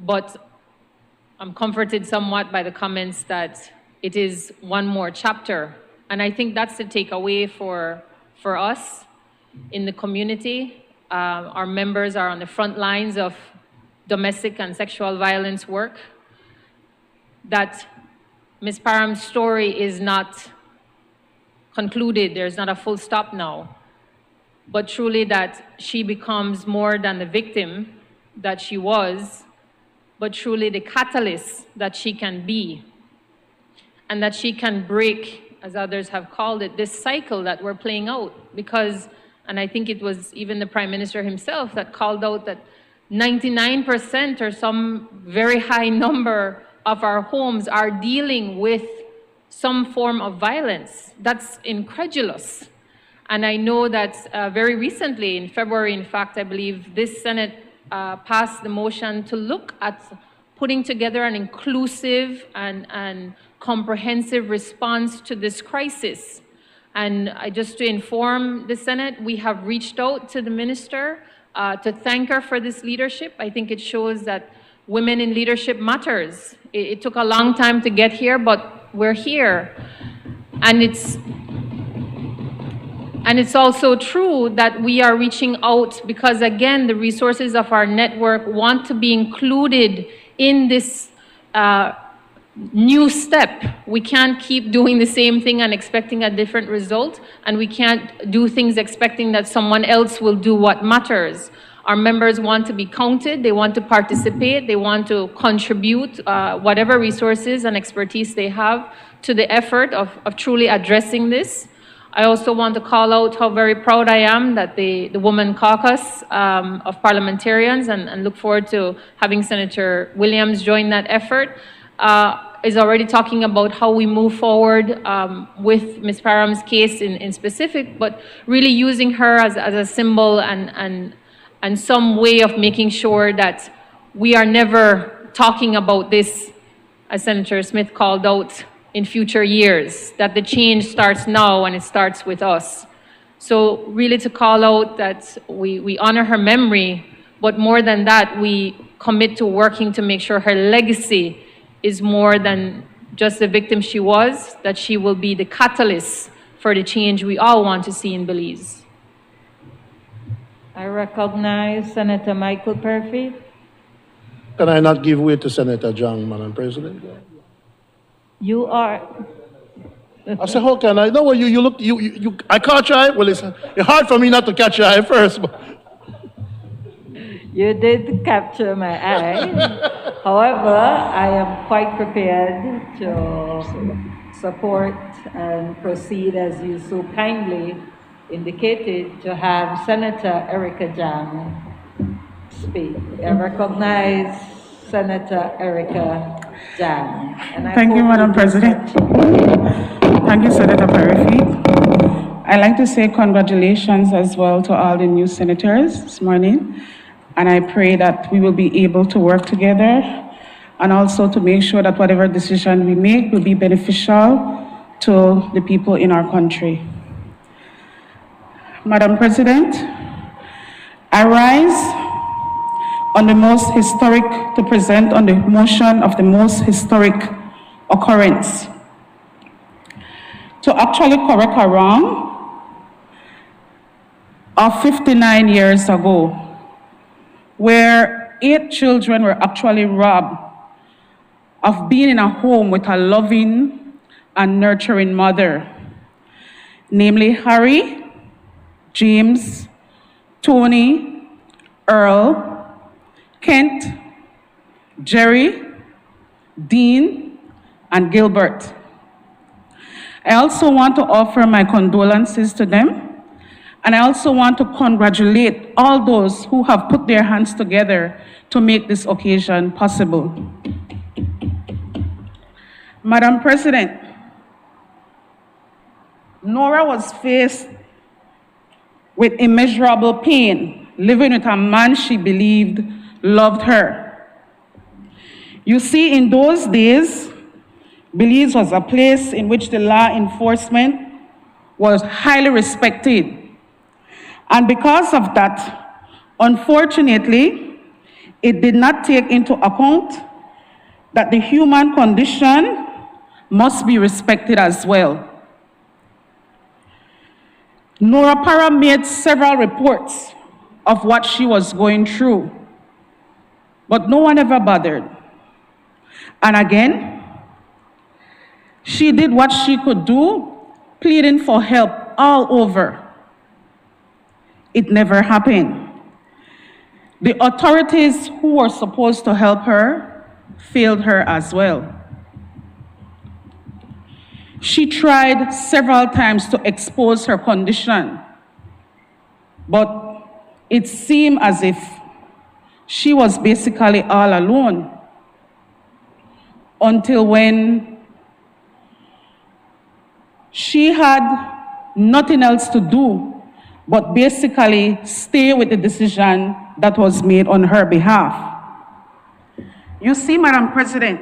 but I'm comforted somewhat by the comments that it is one more chapter. And I think that's the takeaway for us in the community. Our members are on the front lines of domestic and sexual violence work. That Ms. Parham's story is not concluded. There's not a full stop now. But truly that she becomes more than the victim that she was, but truly the catalyst that she can be, and that she can break, as others have called it, this cycle that we're playing out. Because, and I think it was even the Prime Minister himself that called out that 99% or some very high number of our homes are dealing with some form of violence. That's incredulous. And I know that very recently, in February, in fact, I believe this Senate passed the motion to look at putting together an inclusive and comprehensive response to this crisis. And just to inform the Senate, we have reached out to the minister to thank her for this leadership. I think it shows that women in leadership matters. It took a long time to get here, but we're here. And it's also true that we are reaching out because, again, the resources of our network want to be included in this new step. We can't keep doing the same thing and expecting a different result, and we can't do things expecting that someone else will do what matters. Our members want to be counted, they want to participate, they want to contribute whatever resources and expertise they have to the effort of truly addressing this. I also want to call out how very proud I am that the Women Caucus of parliamentarians, and look forward to having Senator Williams join that effort, is already talking about how we move forward with Ms. Parham's case in specific, but really using her as a symbol and some way of making sure that we are never talking about this, as Senator Smith called out, in future years, that the change starts now and it starts with us. So really to call out that we honor her memory, but more than that, we commit to working to make sure her legacy is more than just the victim she was, that she will be the catalyst for the change we all want to see in Belize. I recognize Senator Michael Perfy. Can I not give way to Senator Jang, Madam President? You are. I said, how can I? No, you look, I caught your eye. Well, it's hard for me not to catch your eye first. But. You did capture my eye. However, I am quite prepared to support and proceed, as you so kindly indicated, to have Senator Erica Jang speak. I recognize Senator Erica Jang. Thank you, Madam President. Thank you, Senator Perfy. I'd like to say congratulations as well to all the new senators this morning. And I pray that we will be able to work together and also to make sure that whatever decision we make will be beneficial to the people in our country. Madam President, I rise on the most historic, to present on the motion of the most historic occurrence. To actually correct a wrong of 59 years ago, where 8 children were actually robbed of being in a home with a loving and nurturing mother, namely Harry, James, Tony, Earl, Kent, Jerry, Dean, and Gilbert. I also want to offer my condolences to them, and I also want to congratulate all those who have put their hands together to make this occasion possible. Madam President, Nora was faced with immeasurable pain, living with a man she believed loved her. You see, in those days, Belize was a place in which the law enforcement was highly respected. And because of that, unfortunately, It did not take into account that the human condition must be respected as well. Nora Parham made several reports of what she was going through, but no one ever bothered. And again, she did what she could do, pleading for help all over. It never happened. The authorities who were supposed to help her failed her as well. She tried several times to expose her condition, but it seemed as if she was basically all alone until when she had nothing else to do but basically stay with the decision that was made on her behalf. You see, Madam President,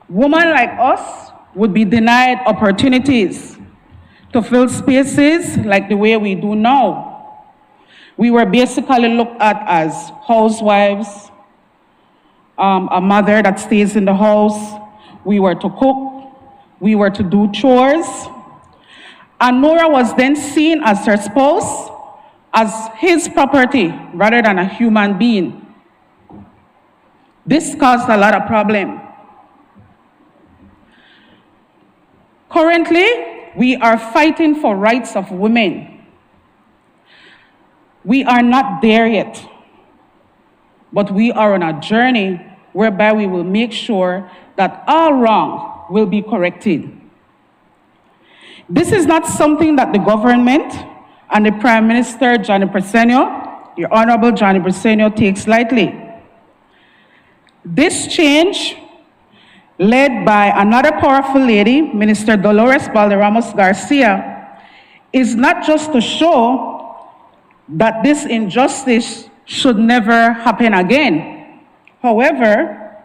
women like us would be denied opportunities to fill spaces like the way we do now. We were basically looked at as housewives, a mother that stays in the house. We were to cook, we were to do chores. And Nora was then seen as her spouse, as his property rather than a human being. This caused a lot of problem. Currently, we are fighting for rights of women. We are not there yet, but we are on a journey whereby we will make sure that all wrong will be corrected. This is not something that the government and the Prime Minister, Johnny Presenio, the Honorable Johnny Presenio, takes lightly. This change, led by another powerful lady, Minister Dolores Valderramos Garcia, is not just to show that this injustice should never happen again. However,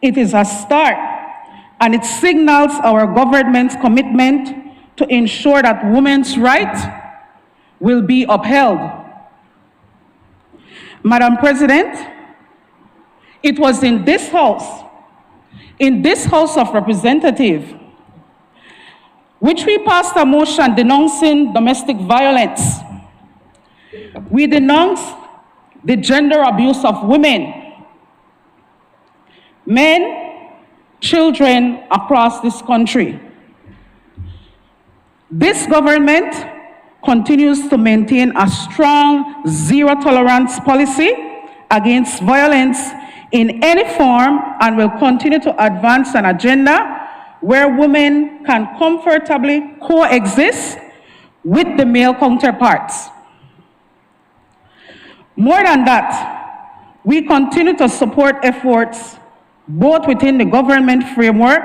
it is a start, and it signals our government's commitment to ensure that women's rights will be upheld. Madam President, it was in this House of Representatives, which we passed a motion denouncing domestic violence. We denounced the gender abuse of women, men, children across this country. This government continues to maintain a strong zero-tolerance policy against violence in any form and will continue to advance an agenda where women can comfortably coexist with the male counterparts. More than that, we continue to support efforts both within the government framework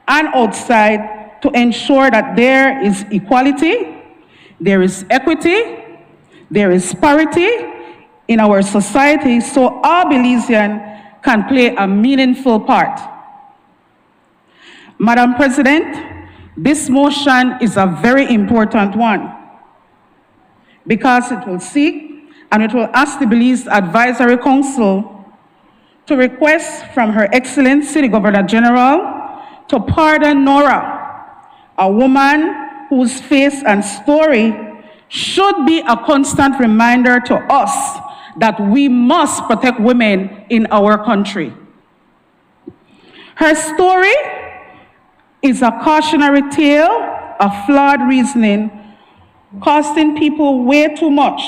and outside to ensure that there is equality, there is equity, there is parity in our society so all Belizeans can play a meaningful part. Madam President, this motion is a very important one because it will seek and it will ask the Belize Advisory Council to request from Her Excellency the Governor General to pardon Nora, a woman whose face and story should be a constant reminder to us that we must protect women in our country. Her story is a cautionary tale of flawed reasoning, costing people way too much.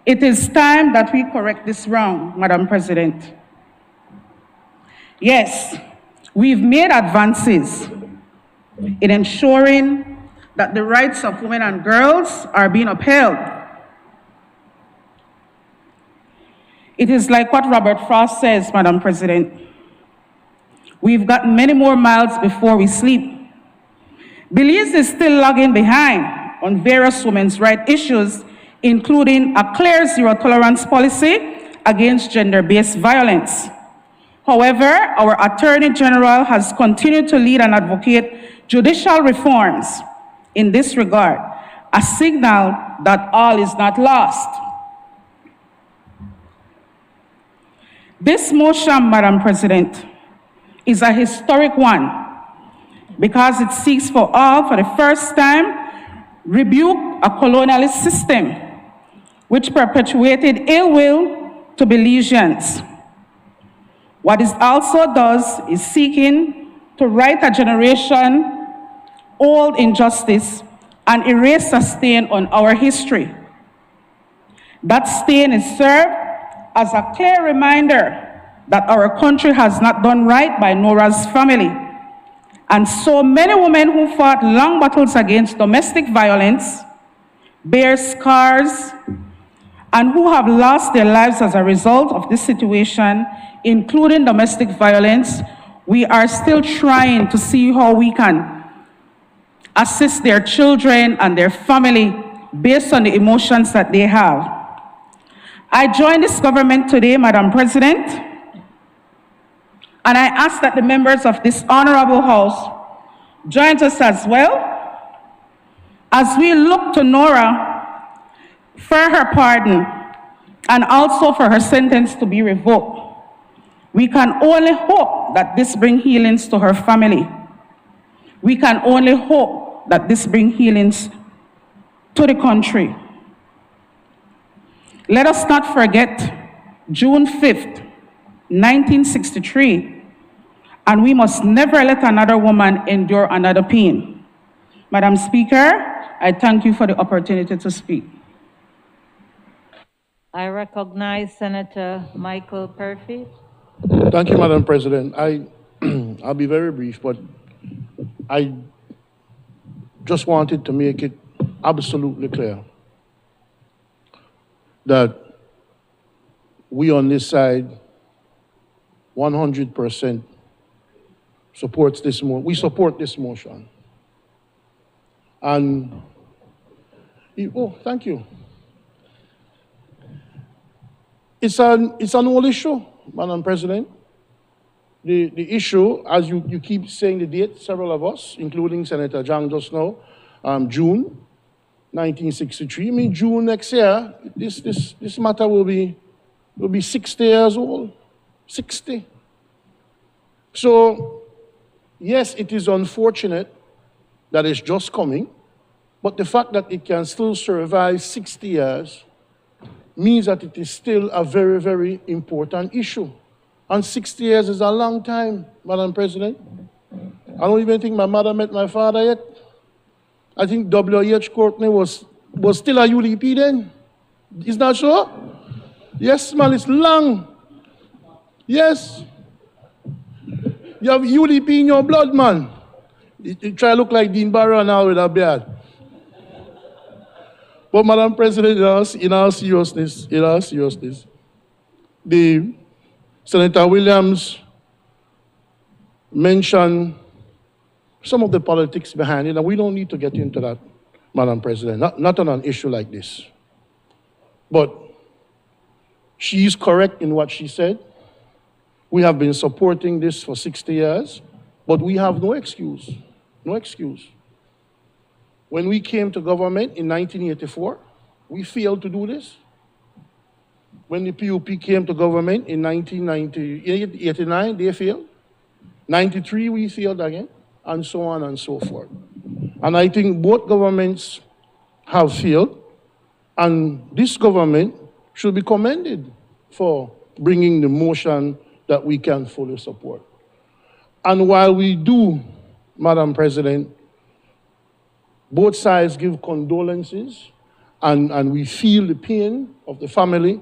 It is time that we correct this wrong, Madam President. Yes, we've made advances in ensuring that the rights of women and girls are being upheld. It is like what Robert Frost says, Madam President. We've got many more miles before we sleep. Belize is still lagging behind on various women's rights issues, including a clear zero-tolerance policy against gender-based violence. However, our Attorney General has continued to lead and advocate judicial reforms in this regard, a signal that all is not lost. This motion, Madam President, is a historic one because it seeks for all, for the first time, rebuke a colonialist system which perpetuated ill will to Belizeans. What it also does is seeking to right a generation-old injustice and erase a stain on our history. That stain is served as a clear reminder that our country has not done right by Nora's family. And so many women who fought long battles against domestic violence, bear scars, and who have lost their lives as a result of this situation, including domestic violence, we are still trying to see how we can assist their children and their family based on the emotions that they have. I join this government today, Madam President, and I ask that the members of this honorable House join us as well as we look to Nora for her pardon and also for her sentence to be revoked. We can only hope that this brings healings to her family. We can only hope that this brings healings to the country. Let us not forget June 5th, 1963, and we must never let another woman endure another pain. Madam Speaker, I thank you for the opportunity to speak. I recognize Senator Michael Perfy. Thank you, Madam President. I'll be very brief, but I just wanted to make it absolutely clear that we on this side 100% supports this motion. We support this motion. And, oh, thank you. It's an old issue, Madam President. The issue, as you keep saying the date, several of us, including Senator Jang just now, June 1963. I mean, June next year, this matter will be 60 years old. 60. So, yes, it is unfortunate that it's just coming, but the fact that it can still survive 60 years means that it is still a very, very important issue. And 60 years is a long time, Madam President. I don't even think my mother met my father yet. I think W.H. Courtney was still a UDP then. Is that so? Yes, man, it's long. Yes. You have UDP in your blood, man. You try to look like Dean Barrow now with a beard. But Madam President, in all seriousness, the Senator Williams mentioned some of the politics behind it, and we don't need to get into that, Madam President, not on an issue like this. But she is correct in what she said. We have been supporting this for 60 years, but we have no excuse. No excuse. When we came to government in 1984, we failed to do this. When the PUP came to government in 1989, they failed. 93, we failed again, and so on and so forth. And I think both governments have failed, and this government should be commended for bringing the motion that we can fully support. And while we do, Madam President, both sides give condolences, and we feel the pain of the family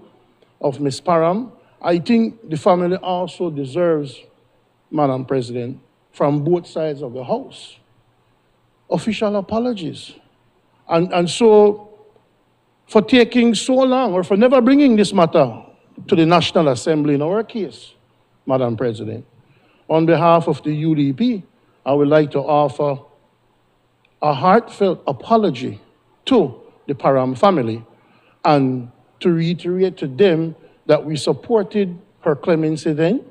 of Ms. Parham. I think the family also deserves, Madam President, from both sides of the House, official apologies. And so, for taking so long, or for never bringing this matter to the National Assembly in our case, Madam President, on behalf of the UDP, I would like to offer a heartfelt apology to the Parham family and to reiterate to them that we supported her clemency then,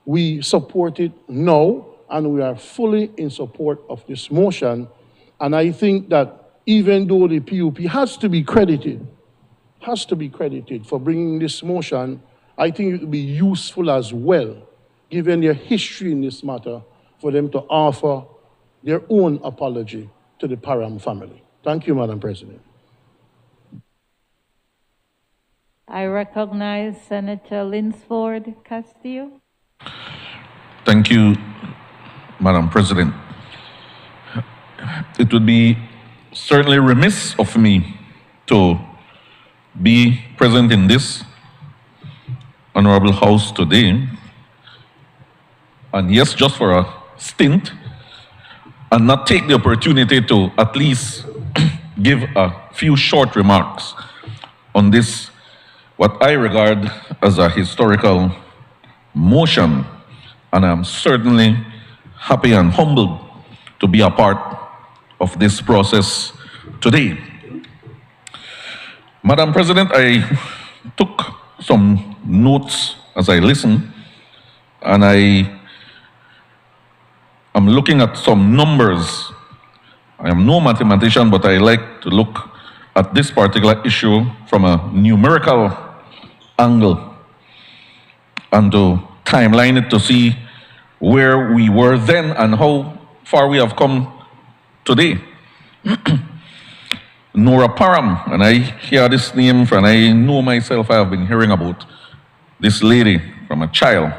we support it now, and we are fully in support of this motion. And I think that even though the PUP has to be credited for bringing this motion, I think it would be useful as well, given their history in this matter, for them to offer their own apology to the Parham family. Thank you, Madam President. I recognize Senator Linsford Castillo. Thank you, Madam President. It would be certainly remiss of me to be present in this honorable house today, and yes, just for a stint, and not take the opportunity to at least give a few short remarks on this, what I regard as a historical motion, and I'm certainly happy and humbled to be a part of this process today. Madam President, I took some notes as I listened, and I am looking at some numbers. I am no mathematician, but I like to look at this particular issue from a numerical angle and to timeline it to see where we were then and how far we have come today. Nora Parham, and I hear this name, and I know myself, I have been hearing about this lady from a child.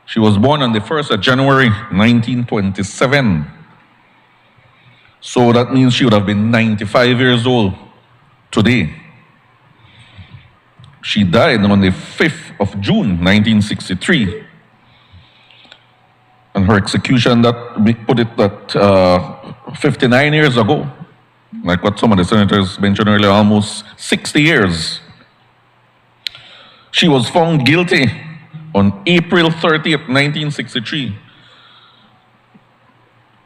She was born on the 1st of January, 1927. So that means she would have been 95 years old today. She died on the 5th of June, 1963. And her execution, that we put it at 59 years ago. Like what some of the senators mentioned earlier, almost 60 years. She was found guilty on April 30th, 1963.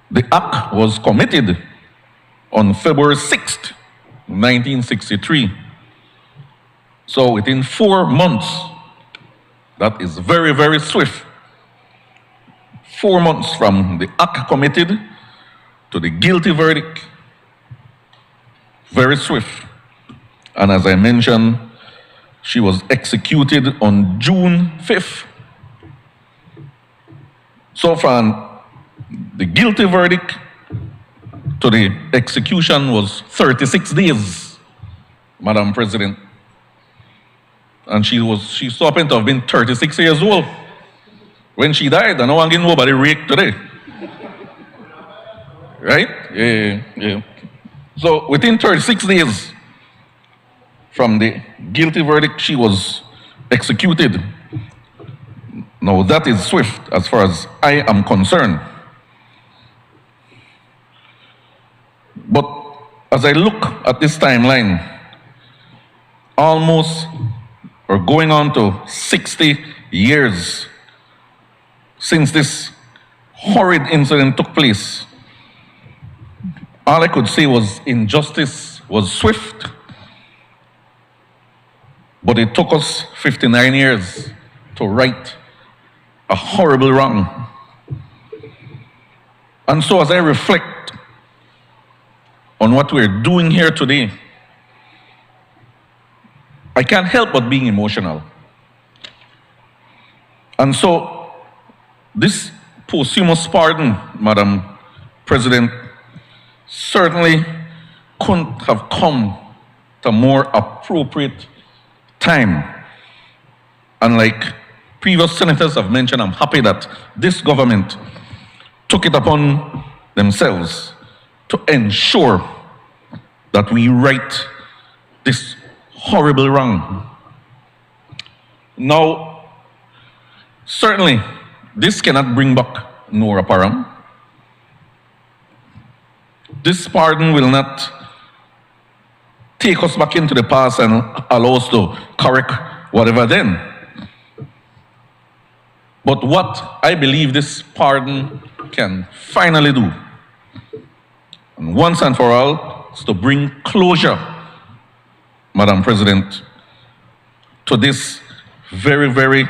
The act was committed on February 6th, 1963. So within 4 months, that is very, very swift. 4 months from the act committed to the guilty verdict, very swift. And as I mentioned, she was executed on June 5th. So from the guilty verdict to the execution was 36 days, Madam President. And she so happened to have been 36 years old when she died, and no one getting nobody raked today. Right? Yeah. So within 36 days from the guilty verdict, she was executed. Now that is swift as far as I am concerned. But as I look at this timeline, almost or going on to 60 years since this horrid incident took place, all I could say was injustice was swift, but it took us 59 years to right a horrible wrong. And so as I reflect on what we're doing here today, I can't help but being emotional. And so this posthumous pardon, Madam President, certainly couldn't have come at a more appropriate time. And like previous senators have mentioned, I'm happy that this government took it upon themselves to ensure that we right this horrible wrong. Now, certainly, this cannot bring back Nora Parham. This pardon will not take us back into the past and allow us to correct whatever then. But what I believe this pardon can finally do, and once and for all, is to bring closure, Madam President, to this very, very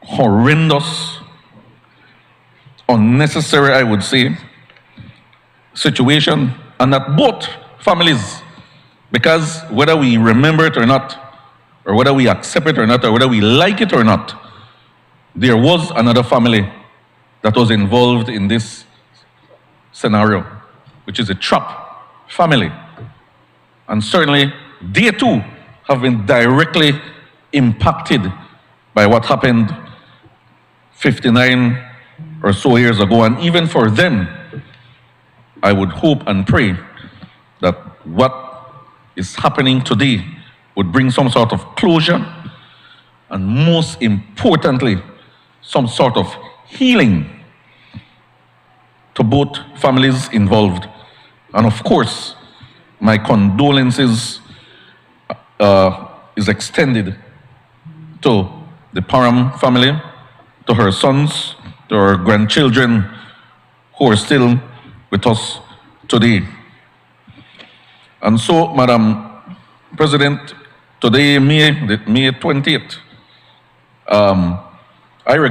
horrendous, unnecessary, I would say, situation, and that both families, because whether we remember it or not, or whether we accept it or not, or whether we like it or not, there was another family that was involved in this scenario, which is a Trap family. And certainly, they too have been directly impacted by what happened 59 or so years ago. And even for them, I would hope and pray that what is happening today would bring some sort of closure, and most importantly, some sort of healing to both families involved. And of course, my condolences is extended to the Parham family, to her sons, to her grandchildren who are still with us today. And so, Madam President, today, May 20th, I regard